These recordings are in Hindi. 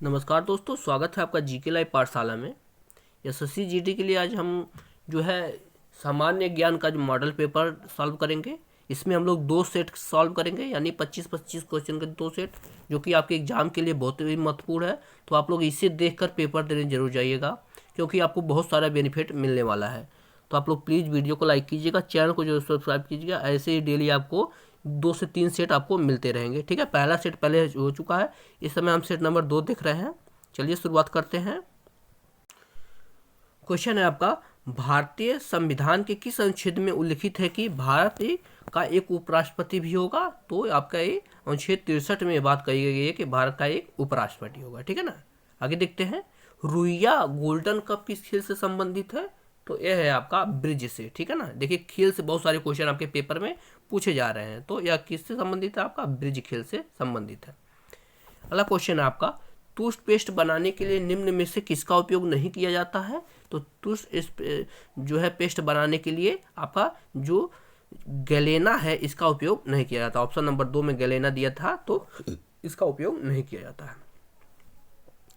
नमस्कार दोस्तों, स्वागत है आपका जीके लाइव पाठशाला में। एसएससी जीडी के लिए आज हम जो है सामान्य ज्ञान का जो मॉडल पेपर सॉल्व करेंगे। इसमें हम लोग 2 सेट सॉल्व करेंगे, यानी 25-25 क्वेश्चन के 2 सेट, जो कि आपके एग्जाम के लिए बहुत ही महत्वपूर्ण है। तो आप लोग इसे देखकर पेपर देने जरूर जाइएगा, क्योंकि आपको बहुत सारा बेनिफिट मिलने वाला है। तो आप लोग प्लीज़ वीडियो को लाइक कीजिएगा, चैनल को जो सब्सक्राइब कीजिएगा। ऐसे ही डेली आपको 2 से 3 सेट आपको मिलते रहेंगे। ठीक है, पहला सेट पहले हो चुका है, इस समय हम सेट नंबर 2 देख रहे हैं। चलिए शुरुआत करते हैं। क्वेश्चन है आपका, भारतीय संविधान के किस अनुच्छेद में उल्लिखित है कि भारत का एक उपराष्ट्रपति भी होगा? तो आपका ये अनुच्छेद 63 में बात कही गई है कि भारत का एक उपराष्ट्रपति होगा। ठीक है ना, आगे देखते हैं। रुइया गोल्डन कप किस खेल से संबंधित है? तो यह है आपका ब्रिज से। ठीक है ना, देखिए खेल से बहुत सारे क्वेश्चन आपके पेपर में पूछे जा रहे हैं, तो यह किससे संबंधित है? आपका ब्रिज खेल से संबंधित है। अगला क्वेश्चन है आपका, टूथपेस्ट बनाने के लिए निम्न में से किसका उपयोग नहीं किया जाता है? तो टूथ जो है पेस्ट बनाने के लिए आपका जो गैलेना है, इसका उपयोग नहीं किया जाता। ऑप्शन नंबर 2 में गैलेना दिया था, तो इसका उपयोग नहीं किया जाता है।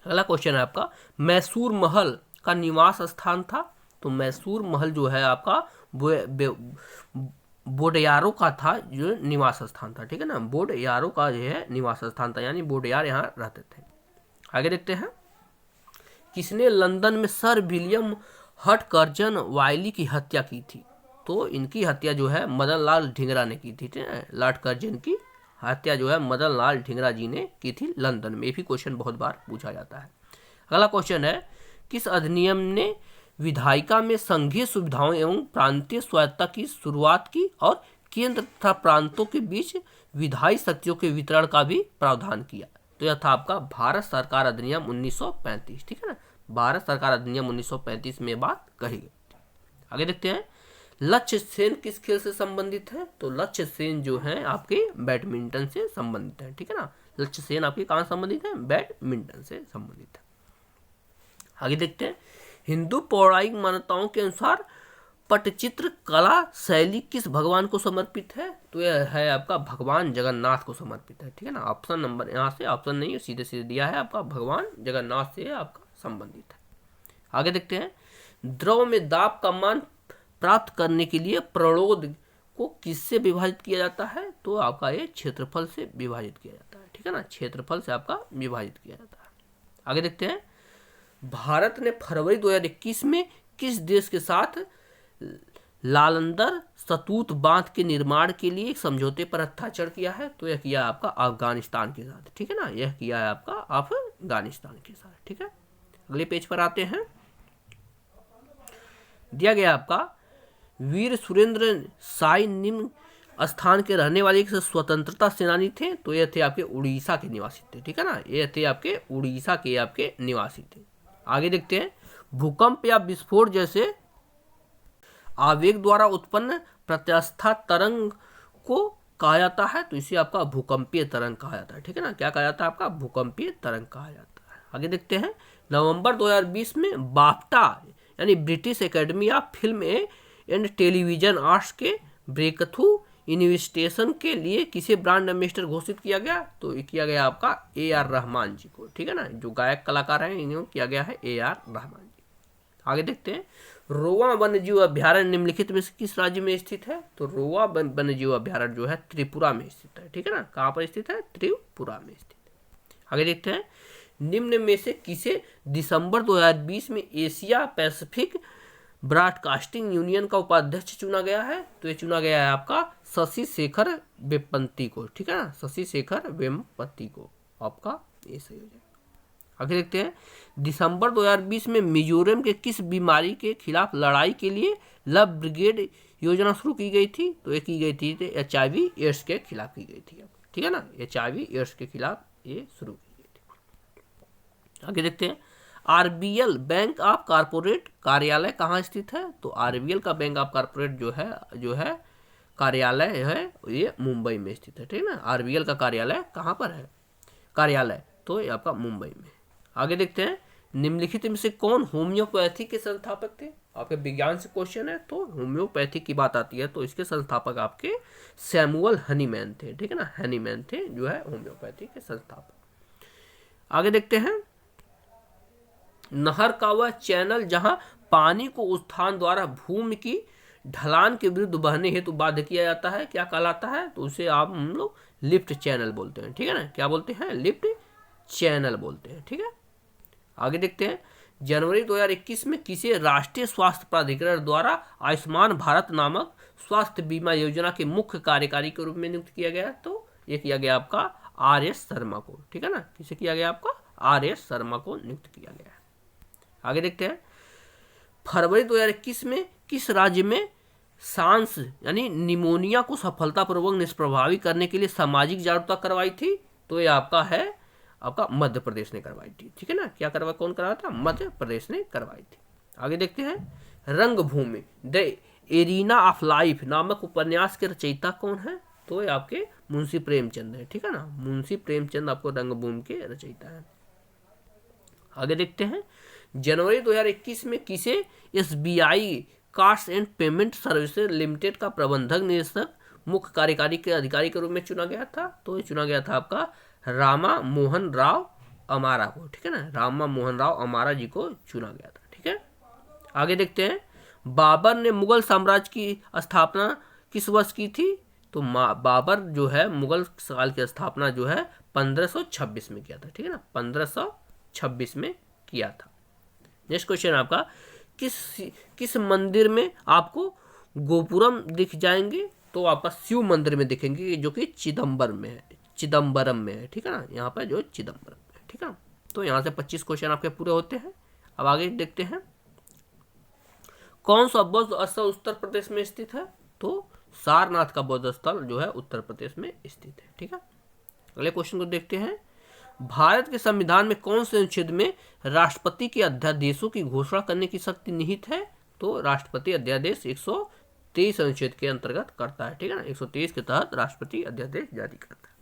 अगला क्वेश्चन है आपका, मैसूर महल का निवास स्थान था? तो मैसूर महल जो है आपका बोडयारो का था, जो निवास स्थान था। ठीक है ना, बोडयारो का जो है निवास स्थान था, यानी बोडयार यहाँ रहते थे। आगे देखते हैं। किसने लंदन में सर विलियम हटकर्जन वाइली की हत्या की थी? तो इनकी हत्या जो है मदन लाल ढींगरा ने की थी। लॉर्ड कर्जन की हत्या जो है मदन लाल ढींगरा जी ने की थी लंदन में। ये भी क्वेश्चन बहुत बार पूछा जाता है। अगला क्वेश्चन है, किस अधिनियम ने विधायिका में संघीय सुविधाओं एवं प्रांतीय स्वायत्तता की शुरुआत की और केंद्र तथा प्रांतों के बीच विधायी शक्तियों के वितरण का भी प्रावधान किया? तो यह था आपका भारत सरकार अधिनियम 1935। ठीक है ना, भारत सरकार अधिनियम 1935 में बात कही गई। आगे देखते हैं। लक्ष्य सेन किस खेल से संबंधित है? तो लक्ष्य सेन जो है आपके बैडमिंटन से संबंधित है। ठीक है ना, लक्ष्य सेन आपके कहाँ संबंधित है? बैडमिंटन से संबंधित है। आगे देखते हैं। हिंदू पौराणिक मान्यताओं के अनुसार पटचित्र कला शैली किस भगवान को समर्पित है? तो यह है आपका भगवान जगन्नाथ को समर्पित है। ठीक है ना, ऑप्शन नंबर यहाँ से ऑप्शन नहीं, सीधे सीधे दिया है आपका भगवान जगन्नाथ से आपका संबंधित है। आगे देखते हैं। द्रव में दाब का मान प्राप्त करने के लिए प्रणोद को किससे विभाजित किया जाता है? तो आपका ये क्षेत्रफल से विभाजित किया जाता है। ठीक है ना, क्षेत्रफल से आपका विभाजित किया जाता है। आगे देखते हैं। भारत ने फरवरी 2021 में किस देश के साथ लालंदर सतूत बांध के निर्माण के लिए एक समझौते पर हस्ताक्षर किया है? तो यह किया आपका अफगानिस्तान के साथ। ठीक है ना, यह किया है आपका अफगानिस्तान के साथ। ठीक है, अगले पेज पर आते हैं। दिया गया आपका, वीर सुरेंद्र साई निम्न स्थान के रहने वाले एक स्वतंत्रता सेनानी थे? तो यह थे आपके उड़ीसा के निवासी थे। ठीक है ना, ये थे आपके उड़ीसा के आपके निवासी थे। आगे देखते हैं। भूकंप या विस्फोट जैसे आवेग द्वारा उत्पन्न प्रत्यास्था तरंग को कहा जाता है? तो इसे आपका भूकंपीय तरंग कहा जाता है। ठीक है ना, क्या कहा जाता है? आपका भूकंपीय तरंग कहा जाता है। आगे देखते हैं। नवंबर 2020 में बाफ्टा यानी British academy of film and television arts के ब्रेकथ्रू इन्वेस्टिगेशन के लिए किसे ब्रांड एम्बेसडर घोषित किया गया? तो किया गया आपका AR रहमान जी को। ठीक है ना, जो गायक कलाकार हैं इन्हें किया गया है AR रहमान जी। आगे देखते हैं। रोवा वन्यजीव अभ्यारण्य निम्नलिखित में से किस राज्य में स्थित है? तो रोवा वन्यजीव अभ्यारण्य जो है त्रिपुरा में स्थित है। ठीक है ना, कहाँ पर स्थित है? त्रिपुरा में स्थित है। आगे देखते हैं। निम्न में से किसे दिसंबर 2020 में एशिया पैसिफिक ब्रॉडकास्टिंग यूनियन का उपाध्यक्ष चुना गया है? तो ये चुना गया है आपका शशि शेखर वेम्पति को। ठीक है ना, शशि शेखर वेम्पति को आपका ये सही हो जाएगा। आगे देखते हैं। दिसंबर 2020 में मिजोरम के किस बीमारी के खिलाफ लड़ाई के लिए लव ब्रिगेड योजना शुरू की गई थी? तो ये की गई थी HIV एड्स के खिलाफ की गई थी। ठीक है ना, HIV एड्स के खिलाफ ये शुरू की गई थी। आगे देखते हैं। RBL बैंक ऑफ कॉरपोरेट कार्यालय कहाँ स्थित है? तो RBL का बैंक ऑफ कॉरपोरेट जो है कार्यालय है ये मुंबई में स्थित है। ठीक है ना, RBL का कार्यालय कहाँ पर है? कार्यालय तो ये आपका मुंबई में। आगे देखते हैं। निम्नलिखित में से कौन होम्योपैथी के संस्थापक थे? आपके विज्ञान से क्वेश्चन है, तो होम्योपैथी की बात आती है तो इसके संस्थापक आपके सैमुअल हनीमैन थे। ठीक है ना, हनीमैन थे जो है होम्योपैथी के संस्थापक। आगे देखते हैं। नहर का वह चैनल जहां पानी को उत्थान द्वारा भूमि की ढलान के विरुद्ध बहने हेतु बाध्य किया जाता है, क्या कहलाता है? तो उसे आप हम लोग लिफ्ट चैनल बोलते हैं, ठीक है ना। क्या बोलते हैं? लिफ्ट चैनल बोलते हैं, ठीक है। आगे देखते हैं, जनवरी 2021 में किसी राष्ट्रीय स्वास्थ्य प्राधिकरण द्वारा आयुष्मान भारत नामक स्वास्थ्य बीमा योजना के मुख्य कार्यकारी के रूप में नियुक्त किया गया? तो ये किया गया आपका RS शर्मा को, ठीक है ना। किसे किया गया? आपका RS शर्मा को नियुक्त किया गया है। आगे देखते हैं, फरवरी 2021 में किस राज्य में सांस यानी निमोनिया को सफलतापूर्वक निष्प्रभावी करने के लिए सामाजिक जागरूकता करवाई थी? तो ये आपका है आपका मध्य प्रदेश ने करवाई थी, ठीक है ना। क्या करवा कौन करवाया था? मध्य प्रदेश ने करवाई थी। आगे देखते हैं, रंगभूमि द एरिना ऑफ लाइफ नामक उपन्यास के रचयिता कौन है? तो ये आपके मुंशी प्रेमचंद है, ठीक है ना। मुंशी प्रेमचंद आपको रंगभूमि के रचयिता है। आगे देखते हैं, जनवरी 2021 में किसे SBI cards and payment services limited का प्रबंधक निदेशक मुख्य कार्यकारी के अधिकारी के रूप में चुना गया था? तो ये चुना गया था आपका रामा मोहन राव अमारा को, ठीक है ना। रामा मोहन राव अमारा जी को चुना गया था, ठीक है। आगे देखते हैं, बाबर ने मुगल साम्राज्य की स्थापना किस वर्ष की थी? तो बाबर जो है मुगल साल की स्थापना जो है 1526 में किया था, ठीक है ना। 1526 में किया था। नेक्स्ट क्वेश्चन आपका, किस मंदिर में आपको गोपुरम दिख जाएंगे? तो आपका शिव मंदिर में दिखेंगे, जो कि चिदम्बरम में है, ठीक है ना। यहाँ पर जो चिदम्बरम है, ठीक है। तो यहाँ से 25 क्वेश्चन आपके पूरे होते हैं। अब आगे देखते हैं, कौन सा बौद्ध स्थल उत्तर प्रदेश में स्थित है? तो सारनाथ का बौद्ध स्थल जो है उत्तर प्रदेश में स्थित है, ठीक है। अगले क्वेश्चन को देखते हैं, भारत के संविधान में कौन से अनुच्छेद में राष्ट्रपति के अध्यादेशों की घोषणा करने की शक्ति निहित है? तो राष्ट्रपति अध्यादेश 123 अनुच्छेद के अंतर्गत करता है, ठीक है ना। 123 के तहत राष्ट्रपति अध्यादेश जारी करता है।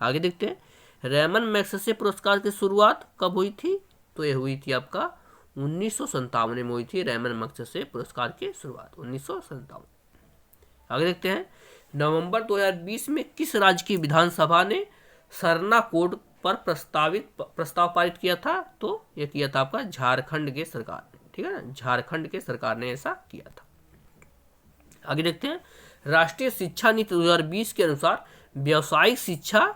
आगे देखते हैं, रेमन मैग्सेसे पुरस्कार की शुरुआत कब हुई थी? तो ये हुई थी आपका 1957 में हुई थी रेमन मैग्सेसे पुरस्कार की शुरुआत, 1957। आगे देखते हैं, नवंबर 2020 में किस राज्य की विधानसभा ने सरना कोड पर प्रस्ताव पारित किया था? तो यह किया था आपका झारखंड के सरकार ने, ठीक है ना। झारखंड के सरकार ने ऐसा किया था। आगे देखते हैं, राष्ट्रीय शिक्षा नीति 2020 के अनुसार व्यावसायिक शिक्षा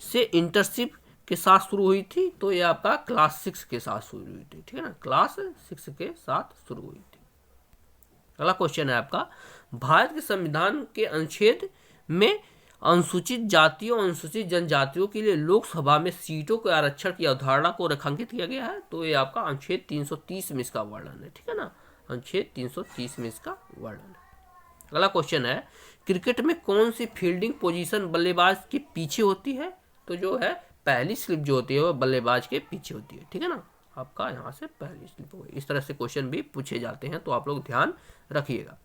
से इंटर्नशिप के साथ शुरू हुई थी? तो यह आपका क्लास 6 के साथ शुरू हुई थी, ठीक है ना। क्लास 6 के साथ शुरू हुई थी। अगला क्वेश्चन है आपका, भारत के संविधान के अनुच्छेद में अनुसूचित जातियों और अनुसूचित जनजातियों के लिए लोकसभा में सीटों के आरक्षण की अवधारणा को रेखांकित किया गया है? तो ये आपका अनुच्छेद 330 में इसका वर्णन है, ठीक है ना। अनुच्छेद 330 में इसका वर्णन है। अगला क्वेश्चन है, क्रिकेट में कौन सी फील्डिंग पोजीशन बल्लेबाज के पीछे होती है? तो जो है पहली स्लिप जो होती है वो बल्लेबाज के पीछे होती है, ठीक है ना। आपका यहाँ से पहली स्लिप होगी। इस तरह से क्वेश्चन भी पूछे जाते हैं, तो आप लोग ध्यान रखिएगा।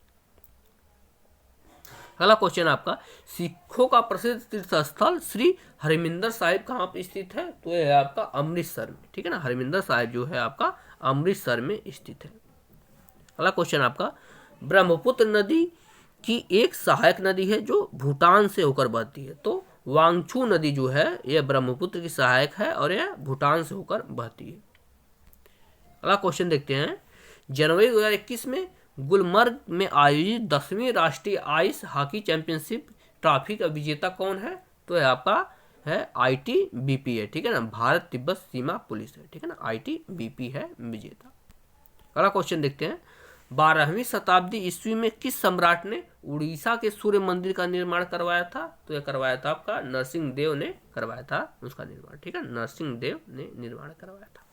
अगला क्वेश्चन आपका, सिखों का प्रसिद्ध तीर्थ स्थल श्री हरमिंदर साहिब कहाँ पर स्थित है? तो यह है आपका अमृतसर में, ठीक है ना। हरमिंदर साहिब जो है आपका अमृतसर में स्थित है। अगला क्वेश्चन आपका, ब्रह्मपुत्र नदी की एक सहायक नदी है जो भूटान से होकर बहती है? तो वांगचू नदी जो है यह ब्रह्मपुत्र की सहायक है और यह भूटान से होकर बहती है। अगला क्वेश्चन देखते हैं, जनवरी 2021 में गुलमर्ग में आयोजित 10वीं राष्ट्रीय आइस हॉकी चैंपियनशिप ट्रॉफी का विजेता कौन है? तो यह आपका है ITBP है, ठीक है ना। भारत तिब्बत सीमा पुलिस है, ठीक है ना। ITBP है विजेता। अगला क्वेश्चन देखते हैं, 12वीं शताब्दी ईस्वी में किस सम्राट ने उड़ीसा के सूर्य मंदिर का निर्माण करवाया था? तो यह करवाया था आपका नरसिंह देव ने करवाया था उसका निर्माण, ठीक है। नरसिंह देव ने निर्माण करवाया था।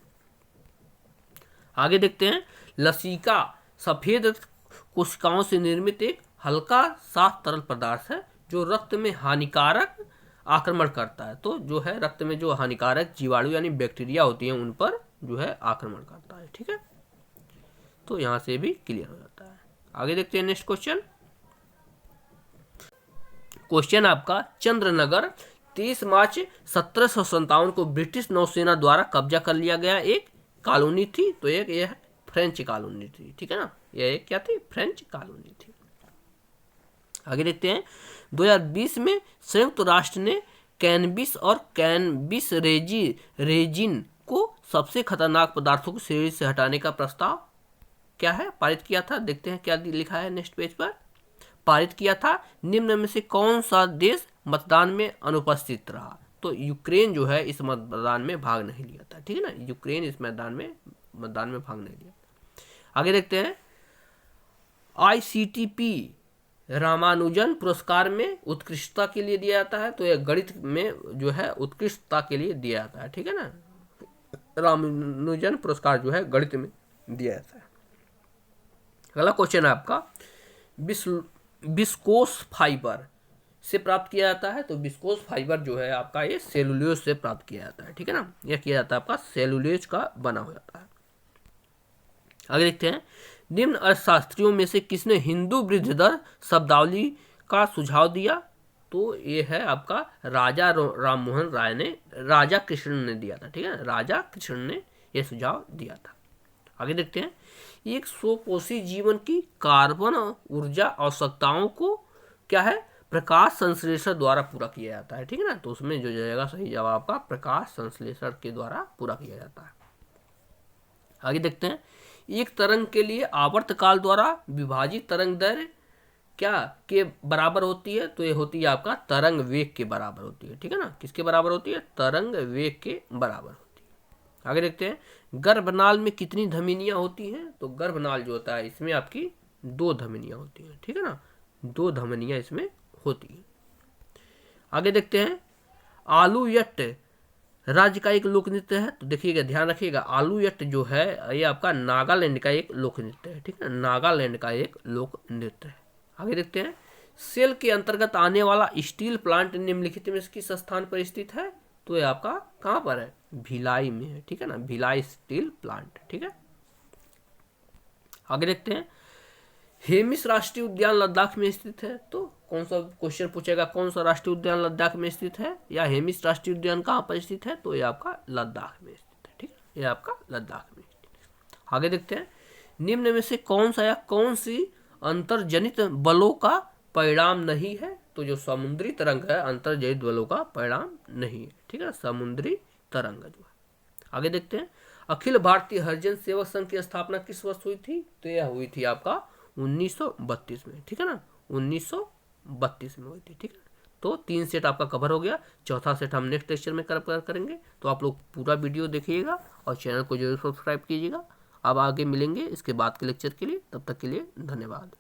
आगे देखते हैं, लसिका सफेद कोशिकाओं से निर्मित एक हल्का साफ तरल पदार्थ है जो रक्त में हानिकारक आक्रमण करता है। तो जो है रक्त में जो हानिकारक जीवाणु यानी बैक्टीरिया होती हैं उन पर जो है आक्रमण करता है, ठीक है। तो यहां से भी क्लियर हो जाता है। आगे देखते हैं नेक्स्ट क्वेश्चन। क्वेश्चन आपका, चंद्रनगर 30 मार्च 1757 को ब्रिटिश नौसेना द्वारा कब्जा कर लिया गया एक कॉलोनी थी? तो एक यह फ्रेंच कॉलोनी थी, ठीक है ना। यह एक क्या थी? फ्रेंच कॉलोनी थी। आगे देखते हैं, 2020 में संयुक्त राष्ट्र ने कैनबिस और कैनबिस रेजिन को सबसे खतरनाक पदार्थों को शरीर से हटाने का प्रस्ताव क्या है, पारित किया था। देखते हैं क्या लिखा है नेक्स्ट पेज पर। पारित किया था। निम्न में से कौन सा देश मतदान में अनुपस्थित रहा। तो यूक्रेन जो है इस मतदान में भाग नहीं लिया था, ठीक है ना, यूक्रेन इस मतदान में भाग नहीं लिया। आगे देखते हैं, ICTP रामानुजन पुरस्कार में उत्कृष्टता के लिए दिया जाता है। तो यह गणित में जो है उत्कृष्टता के लिए दिया जाता है, ठीक है ना, रामानुजन पुरस्कार जो है गणित में दिया जाता है। अगला क्वेश्चन है आपका, विस्कोस फाइबर से प्राप्त किया जाता है। तो विस्कोस फाइबर जो है आपका ये सेलुलोज से प्राप्त किया जाता है, ठीक है ना, यह किया जाता है आपका सेलुलोज का बना हो जाता है। आगे देखते हैं, निम्न अर्थशास्त्रियों में से किसने हिंदू वृद्धि दर शब्दावली का सुझाव दिया। तो ये है आपका राजा राममोहन राय ने, राजा कृष्ण ने दिया था, ठीक है, राजा कृष्ण ने यह सुझाव दिया था। आगे देखते हैं, एक स्वपोषी जीवन की कार्बन ऊर्जा आवश्यकताओं को क्या है, प्रकाश संश्लेषण द्वारा पूरा किया जाता है, ठीक है ना। तो उसमें जो जाएगा सही जवाब आपका प्रकाश संश्लेषण के द्वारा पूरा किया जाता है। आगे देखते हैं, एक तरंग के लिए आवर्तकाल द्वारा विभाजित तरंग दर क्या के बराबर होती है। तो ये होती है आपका तरंग वेग के बराबर होती है, ठीक है ना, किसके बराबर होती है, तरंग वेग के बराबर होती है। आगे देखते हैं, गर्भनाल में कितनी धमनियां होती हैं। तो गर्भनाल जो होता है इसमें आपकी 2 धमनियां होती हैं, ठीक है ना, 2 धमनियां इसमें होती हैं। आगे देखते हैं, आलू यट्ट राज्य का एक लोक नृत्य है। तो देखिएगा, ध्यान रखिएगा, आलू यट्ट जो है ये आपका नागालैंड का एक लोक नृत्य है, ठीक है, नागालैंड का एक लोक नृत्य है। आगे देखते हैं, सेल के अंतर्गत आने वाला स्टील प्लांट निम्नलिखित में किस स्थान पर स्थित है। तो ये आपका कहाँ पर है, भिलाई में है, ठीक है ना, भिलाई स्टील प्लांट, ठीक है। आगे देखते हैं, हेमिस राष्ट्रीय उद्यान लद्दाख में स्थित है। तो कौन सा क्वेश्चन पूछेगा, कौन सा राष्ट्रीय उद्यान लद्दाख में स्थित है, या हेमिस राष्ट्रीय उद्यान कहाँ पर स्थित है। तो ये आपका लद्दाख में स्थित है, ठीक है, ये आपका लद्दाख में स्थित है। आगे देखते हैं, निम्न में से कौन सा या कौन सी अंतर्जनित बलों का परिणाम नहीं है। तो जो समुद्री तरंग है अंतर्जनित बलों का परिणाम नहीं है, ठीक है, समुद्री तरंग जो है। आगे देखते हैं, अखिल भारतीय हरिजन सेवक संघ की स्थापना किस वर्ष हुई थी। तो यह हुई थी आपका 1932 में, ठीक है ना, 1932 में हुई थी, ठीक है। तो 3 सेट आपका कवर हो गया, चौथा सेट हम नेक्स्ट लेक्चर में कवर करेंगे। तो आप लोग पूरा वीडियो देखिएगा और चैनल को जरूर सब्सक्राइब कीजिएगा। अब आगे मिलेंगे इसके बाद के लेक्चर के लिए, तब तक के लिए धन्यवाद।